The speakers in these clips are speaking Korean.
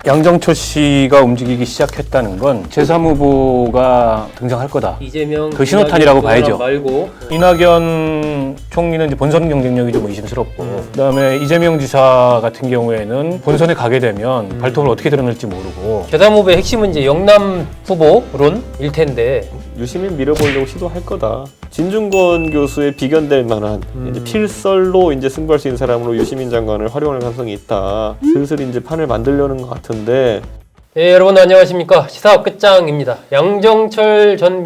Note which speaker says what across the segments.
Speaker 1: 양정철 씨가 움직이기 시작했다는 건 제3 후보가 등장할 거다.
Speaker 2: 이재명
Speaker 1: 그 신호탄이라고 봐야죠.
Speaker 2: 말고
Speaker 1: 이낙연 총리는 이제 본선 경쟁력이 좀 의심스럽고, 그다음에 이재명 지사 같은 경우에는 본선에 가게 되면 발톱을 어떻게 드러낼지 모르고.
Speaker 2: 제3 후보의 핵심은 이제 영남 후보론일 텐데
Speaker 3: 유시민 밀어보려고 시도할 거다. 진중권 교수의 비견될 만한 이제 필설로 이제 승부할 수 있는 사람으로 유시민 장관을 활용할 가능성이 있다. 슬슬 이제 판을 만들려는 것 같은데.
Speaker 2: 네, 여러분 안녕하십니까. 시사 끝장입니다. 양정철 전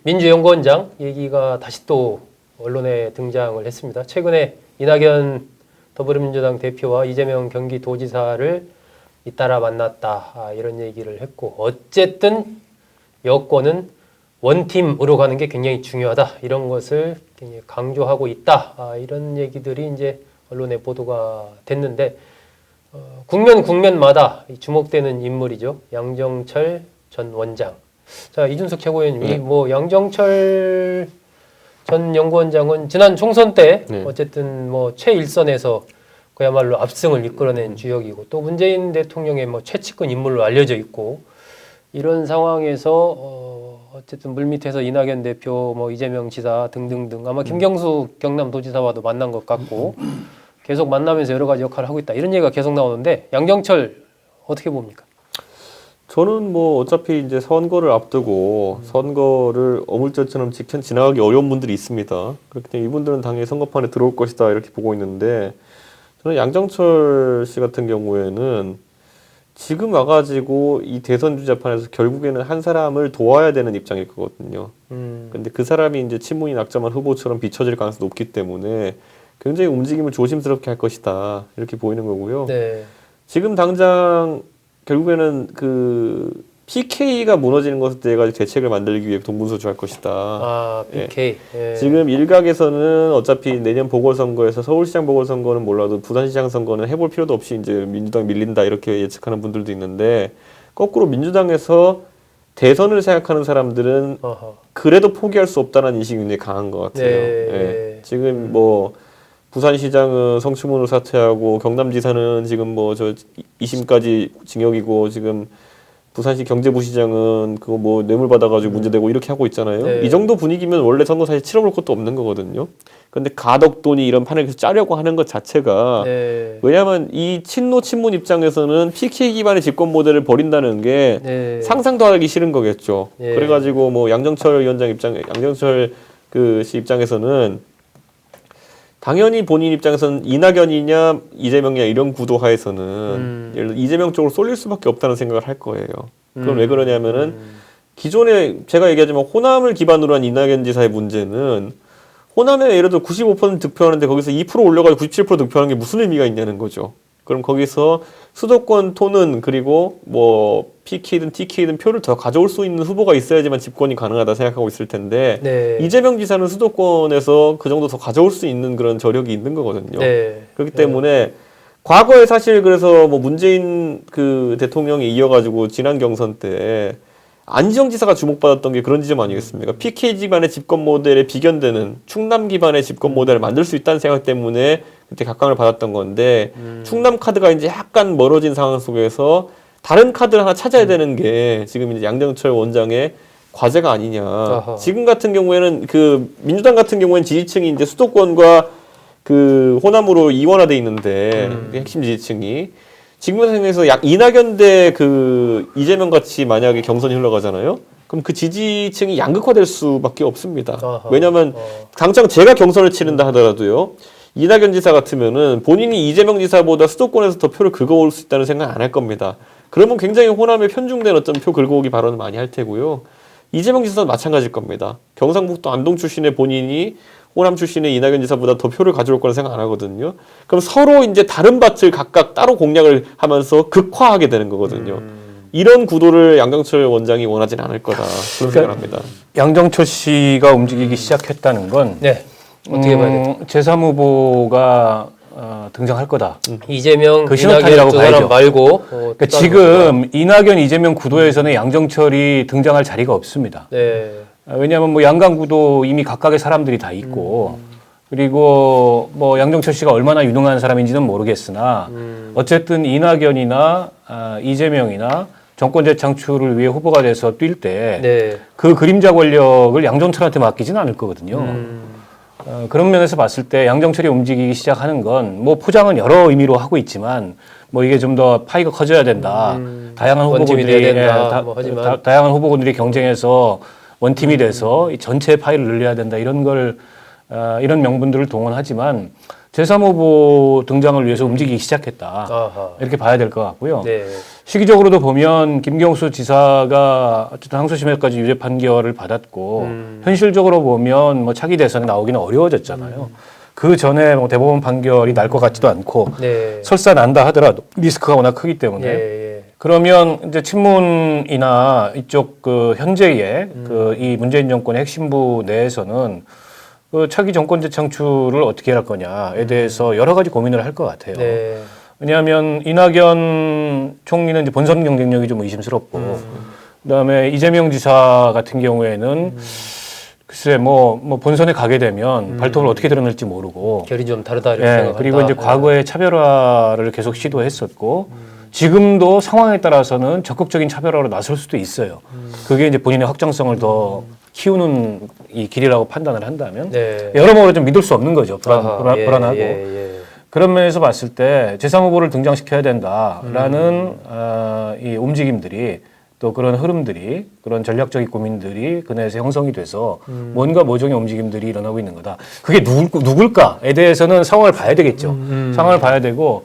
Speaker 2: 민주연구원장 얘기가 다시 또 언론에 등장을 했습니다. 최근에 이낙연 더불어민주당 대표와 이재명 경기도지사를 잇따라 만났다, 이런 얘기를 했고, 어쨌든 여권은 원팀으로 가는 게 굉장히 중요하다, 이런 것을 굉장히 강조하고 있다, 이런 얘기들이 이제 언론에 보도가 됐는데, 국면마다 주목되는 인물이죠. 양정철 전 원장. 자, 이준석 최고위원님이 뭐 양정철 전 연구원장은 지난 총선 때 어쨌든 뭐 최일선에서 그야말로 압승을 이끌어낸 주역이고, 또 문재인 대통령의 뭐 최측근 인물로 알려져 있고, 이런 상황에서 어쨌든 물밑에서 이낙연 대표, 뭐 이재명 지사 등등등, 아마 김경수 경남도지사와도 만난 것 같고, 계속 만나면서 여러 가지 역할을 하고 있다, 이런 얘기가 계속 나오는데, 양정철 어떻게 봅니까?
Speaker 3: 저는 뭐 어차피 이제 선거를 앞두고 선거를 어물절처럼 지나가기 어려운 분들이 있습니다. 그렇기 때문에 이분들은 당연히 선거판에 들어올 것이다, 이렇게 보고 있는데, 저는 양정철 씨 같은 경우에는 지금 와가지고 이 대선 주자판에서 결국에는 한 사람을 도와야 되는 입장일 거거든요. 근데 그 사람이 이제 친문이 낙점한 후보처럼 비춰질 가능성이 높기 때문에 굉장히 움직임을 조심스럽게 할 것이다, 이렇게 보이는 거고요.
Speaker 2: 네.
Speaker 3: 지금 당장 결국에는 그 PK가 무너지는 것에 대해 가지고 대책을 만들기 위해 동분서주할 것이다.
Speaker 2: 아, PK.
Speaker 3: 예. 지금 일각에서는 어차피 내년 보궐선거에서 서울시장 보궐선거는 몰라도 부산시장 선거는 해볼 필요도 없이 이제 민주당 밀린다, 이렇게 예측하는 분들도 있는데, 거꾸로 민주당에서 대선을 생각하는 사람들은 그래도 포기할 수 없다는 인식이 굉장히 강한 것 같아요.
Speaker 2: 네.
Speaker 3: 예. 지금 뭐 부산시장은 성추문으로 사퇴하고, 경남지사는 지금 뭐 저 2심까지 징역이고, 지금 부산시 경제부시장은 그거 뭐 뇌물 받아가지고 문제되고 이렇게 하고 있잖아요.
Speaker 2: 네.
Speaker 3: 이 정도 분위기면 원래 선거 사실 치러볼 것도 없는 거거든요. 근데 가덕돈이 이런 판을 계속 짜려고 하는 것 자체가, 왜냐하면 이 친문 입장에서는 PK 기반의 집권 모델을 버린다는 게 상상도 하기 싫은 거겠죠. 그래가지고 뭐 양정철 그 씨 입장에서는 당연히 본인 입장에서는 이낙연이냐 이재명이냐 이런 구도 하에서는 예를 들어 이재명 쪽으로 쏠릴 수밖에 없다는 생각을 할 거예요. 그건 왜 그러냐면은 기존에 제가 얘기하지만 호남을 기반으로 한 이낙연 지사의 문제는, 호남에 예를 들어 95% 득표하는데 거기서 2% 올려가지고 97% 득표하는 게 무슨 의미가 있냐는 거죠. 그럼 거기서 수도권 토는, 그리고 뭐 PK든 TK든 표를 더 가져올 수 있는 후보가 있어야지만 집권이 가능하다 생각하고 있을 텐데, 이재명 지사는 수도권에서 그 정도 더 가져올 수 있는 그런 저력이 있는 거거든요. 그렇기 때문에 과거에 사실 그래서 뭐 문재인 그 대통령이 이어가지고 지난 경선 때 안지정 지사가 주목받았던 게 그런 지점 아니겠습니까? PK 기반의 집권 모델에 비견되는 충남 기반의 집권 모델을 만들 수 있다는 생각 때문에 그때 각광을 받았던 건데, 충남 카드가 이제 약간 멀어진 상황 속에서 다른 카드를 하나 찾아야 되는 게 지금 이제 양정철 원장의 과제가 아니냐.
Speaker 2: 아하.
Speaker 3: 지금 같은 경우에는 그 민주당 같은 경우에는 지지층이 이제 수도권과 그 호남으로 이원화돼 있는데, 그 핵심 지지층이 지금 상황에서 이낙연 대 그 이재명 같이 만약에 경선이 흘러가잖아요. 그럼 그 지지층이 양극화될 수밖에 없습니다. 왜냐하면 당장 제가 경선을 치른다 하더라도요, 이낙연 지사 같으면은 본인이 이재명 지사보다 수도권에서 더 표를 긁어올 수 있다는 생각 안 할 겁니다. 그러면 굉장히 호남에 편중된 어떤 표 긁어오기 발언을 많이 할 테고요. 이재명 지사도 마찬가지일 겁니다. 경상북도 안동 출신의 본인이 호남 출신의 이낙연 지사보다 더 표를 가져올 거라는 생각 안 하거든요. 그럼 서로 이제 다른 밭을 각각 따로 공략을 하면서 극화하게 되는 거거든요. 이런 구도를 양정철 원장이 원하진 않을 거다, 그런 생각을 합니다.
Speaker 1: 양정철 씨가 움직이기 시작했다는 건
Speaker 2: 어떻게 봐야 돼요?
Speaker 1: 제3 후보가 등장할 거다.
Speaker 2: 이재명,
Speaker 1: 그 신호탄이라고
Speaker 2: 두
Speaker 1: 봐야죠.
Speaker 2: 사람 말고.
Speaker 1: 그러니까 지금 이낙연, 이재명 구도에서는 양정철이 등장할 자리가 없습니다. 왜냐하면 뭐 양강 구도 이미 각각의 사람들이 다 있고, 그리고 뭐 양정철 씨가 얼마나 유능한 사람인지는 모르겠으나 어쨌든 이낙연이나 이재명이나 정권 재창출을 위해 후보가 돼서 뛸 때 그 그림자 권력을 양정철한테 맡기지는 않을 거거든요. 그런 면에서 봤을 때 양정철이 움직이기 시작하는 건 뭐 포장은 여러 의미로 하고 있지만 뭐 이게 좀 더 파이가 커져야 된다. 다양한 후보군들이
Speaker 2: 된다.
Speaker 1: 다양한 후보군들이 경쟁해서 원팀이 돼서 이 전체 파이를 늘려야 된다. 이런 걸 이런 명분들을 동원하지만 제3후보 등장을 위해서 움직이기 시작했다.
Speaker 2: 아하.
Speaker 1: 이렇게 봐야 될 것 같고요.
Speaker 2: 네.
Speaker 1: 시기적으로도 보면 김경수 지사가 어쨌든 항소심에까지 유죄 판결을 받았고 현실적으로 보면 뭐 차기 대선에 나오기는 어려워졌잖아요. 그 전에 뭐 대법원 판결이 날 것 같지도 않고 설사 난다 하더라도 리스크가 워낙 크기 때문에 그러면 이제 친문이나 이쪽 그 현재의 그 이 문재인 정권의 핵심부 내에서는 그 차기 정권 재창출을 어떻게 할 거냐에 대해서 여러 가지 고민을 할 것 같아요. 왜냐하면 이낙연 총리는 이제 본선 경쟁력이 좀 의심스럽고, 그다음에 이재명 지사 같은 경우에는 글쎄 뭐 본선에 가게 되면 발톱을 어떻게 드러낼지 모르고
Speaker 2: 결이 좀 다르다 이렇게 생각한다.
Speaker 1: 그리고 이제 과거에 차별화를 계속 시도했었고 지금도 상황에 따라서는 적극적인 차별화로 나설 수도 있어요. 그게 이제 본인의 확장성을 더 키우는 이 길이라고 판단을 한다면 여러모로 좀 믿을 수 없는 거죠. 불안하고. 그런 면에서 봤을 때 제3후보를 등장시켜야 된다라는 이 움직임들이 또 그런 흐름들이 그런 전략적인 고민들이 그 내에서 형성이 돼서 뭔가 모종의 움직임들이 일어나고 있는 거다. 그게 누굴까에 대해서는 상황을 봐야 되겠죠. 상황을 봐야 되고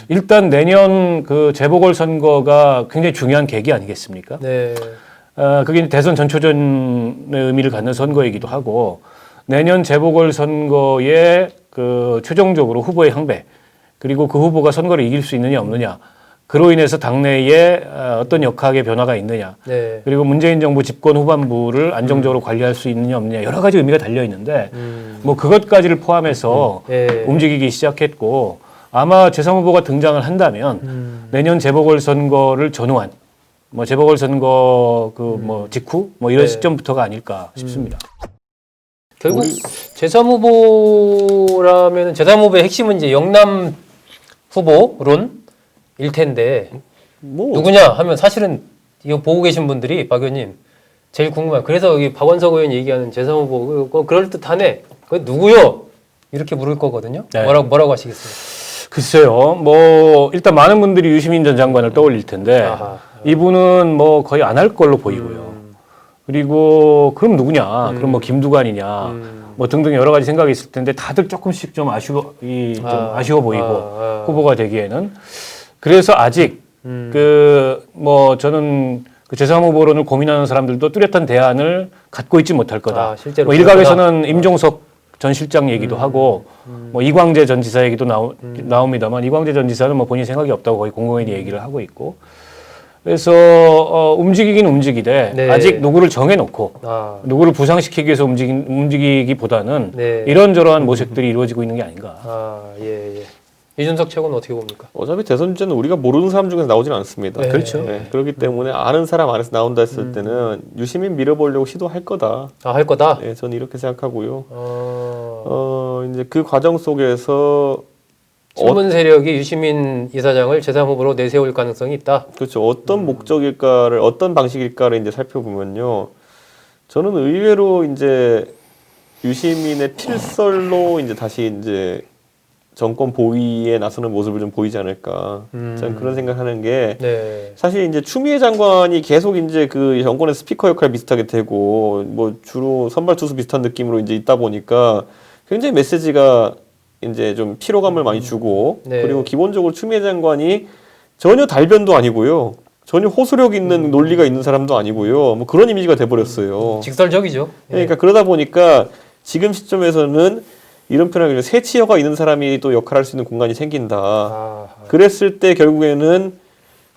Speaker 1: 일단 내년 그 재보궐선거가 굉장히 중요한 계기 아니겠습니까? 그게 대선 전초전의 의미를 갖는 선거이기도 하고 내년 재보궐선거에 그 최종적으로 후보의 향배 그리고 그 후보가 선거를 이길 수 있느냐 없느냐 그로 인해서 당내에 어떤 역학의 변화가 있느냐 그리고 문재인 정부 집권 후반부를 안정적으로 관리할 수 있느냐 없느냐 여러 가지 의미가 달려 있는데 뭐 그것까지를 포함해서 움직이기 시작했고 아마 제3후보가 등장을 한다면 내년 재보궐선거를 전후한 뭐 재보궐선거 그 뭐 직후 뭐 이런 시점부터가 아닐까 싶습니다.
Speaker 2: 결국 제3후보라면 제3후보의 핵심은 이제 영남 후보론일 텐데 누구냐 하면 사실은 이거 보고 계신 분들이 박 의원님 제일 궁금해요. 그래서 여기 박원석 의원이 얘기하는 제3후보 그거 그럴듯하네. 그거 누구요? 이렇게 물을 거거든요. 뭐라고 하시겠어요?
Speaker 1: 글쎄요. 뭐 일단 많은 분들이 유시민 전 장관을 떠올릴 텐데 이분은 뭐 거의 안 할 걸로 보이고요. 그리고 그럼 누구냐? 그럼 뭐 김두관이냐? 뭐 등등 여러 가지 생각이 있을 텐데 다들 조금씩 좀 아쉬워 보이고 후보가 되기에는 그래서 아직 그 뭐 저는 그 제3후보론을 고민하는 사람들도 뚜렷한 대안을 갖고 있지 못할 거다.
Speaker 2: 실제로
Speaker 1: 뭐 일각에서는 임종석 전 실장 얘기도 하고 뭐 이광재 전 지사 얘기도 나옵니다만 이광재 전 지사는 뭐 본인 생각이 없다고 거의 공공연히 얘기를 하고 있고 그래서 움직이긴 움직이되 아직 누구를 정해놓고 누구를 부상시키기 위해서 움직이기보다는 이런저런 모색들이 이루어지고 있는 게 아닌가.
Speaker 2: 이준석 최고는 어떻게 봅니까?
Speaker 3: 어차피 대선 주제는 우리가 모르는 사람 중에서 나오지는 않습니다.
Speaker 1: 그렇죠.
Speaker 3: 그렇기 때문에 아는 사람 안에서 나온다 했을 때는 유시민 밀어보려고 시도할 거다.
Speaker 2: 할 거다?
Speaker 3: 저는 이렇게 생각하고요. 이제 그 과정 속에서
Speaker 2: 친문 세력이 유시민 이사장을 제3후보로 내세울 가능성이 있다.
Speaker 3: 그렇죠. 어떤 목적일까를 어떤 방식일까를 이제 살펴보면요. 저는 의외로 이제 유시민의 필설로 이제 다시 이제 정권 보위에 나서는 모습을 좀 보이지 않을까. 저는 그런 생각하는 게 사실 이제 추미애 장관이 계속 이제 그 정권의 스피커 역할 비슷하게 되고 뭐 주로 선발 투수 비슷한 느낌으로 이제 있다 보니까 굉장히 메시지가 이제 좀 피로감을 많이 주고 그리고 기본적으로 추미애 장관이 전혀 달변도 아니고요. 전혀 호소력 있는 논리가 있는 사람도 아니고요. 뭐 그런 이미지가 돼버렸어요.
Speaker 2: 직설적이죠.
Speaker 3: 그러니까 그러다 보니까 지금 시점에서는 이런 표현을 새치어가 있는 사람이 또 역할할 수 있는 공간이 생긴다. 그랬을 때 결국에는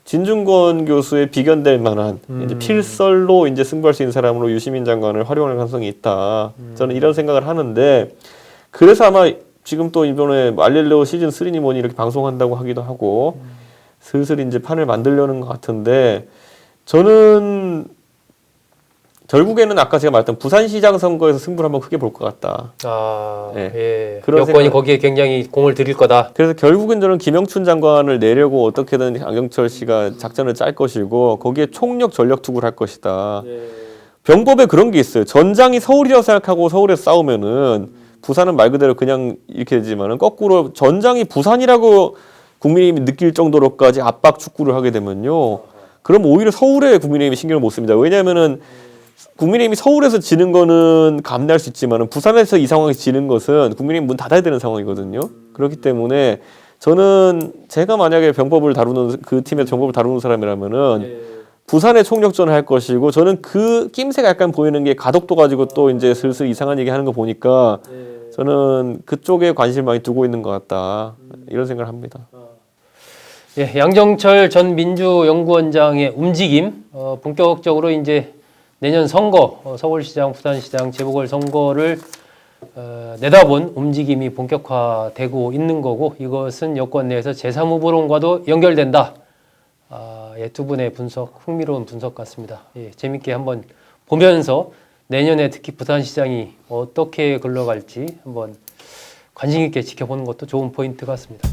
Speaker 3: 진중권 교수의 비견될 만한 이제 필설로 이제 승부할 수 있는 사람으로 유시민 장관을 활용할 가능성이 있다. 저는 이런 생각을 하는데 그래서 아마 지금 또 이번에 알렐로 시즌 3니 뭐니 이렇게 방송한다고 하기도 하고 슬슬 이제 판을 만들려는 것 같은데 저는 결국에는 아까 제가 말했던 부산시장 선거에서 승부를 한번 크게 볼 것 같다.
Speaker 2: 예.
Speaker 3: 예. 그런
Speaker 2: 여권이
Speaker 3: 생각-
Speaker 2: 거기에 굉장히 공을 들일 거다.
Speaker 3: 그래서 결국은 저는 김영춘 장관을 내려고 어떻게든 양정철 씨가 작전을 짤 것이고 거기에 총력 전력 투구를 할 것이다. 병법에 그런 게 있어요. 전장이 서울이라고 생각하고 서울에서 싸우면은 부산은 말 그대로 그냥 이렇게 되지만은 거꾸로 전장이 부산이라고 국민의힘이 느낄 정도로까지 압박 축구를 하게 되면요. 그럼 오히려 서울에 국민의힘이 신경을 못 씁니다. 왜냐하면은 국민의힘이 서울에서 지는 거는 감내할 수 있지만은 부산에서 이 상황에서 지는 것은 국민의힘 문 닫아야 되는 상황이거든요. 그렇기 때문에 저는 제가 만약에 병법을 다루는 그 팀의 병법을 다루는 사람이라면은 부산에 총력전을 할 것이고 저는 그 낌새가 약간 보이는 게 가덕도 가지고 또 이제 슬슬 이상한 얘기 하는 거 보니까 저는 그쪽에 관심을 많이 두고 있는 것 같다 이런 생각을 합니다.
Speaker 2: 예, 양정철 전 민주연구원장의 움직임, 본격적으로 이제 내년 선거, 서울시장, 부산시장, 재보궐선거를 내다본 움직임이 본격화되고 있는 거고 이것은 여권 내에서 제3후보론과도 연결된다. 예, 두 분의 분석, 흥미로운 분석 같습니다. 예, 재밌게 한번 보면서 내년에 특히 부산시장이 어떻게 흘러갈지 한번 관심 있게 지켜보는 것도 좋은 포인트 같습니다.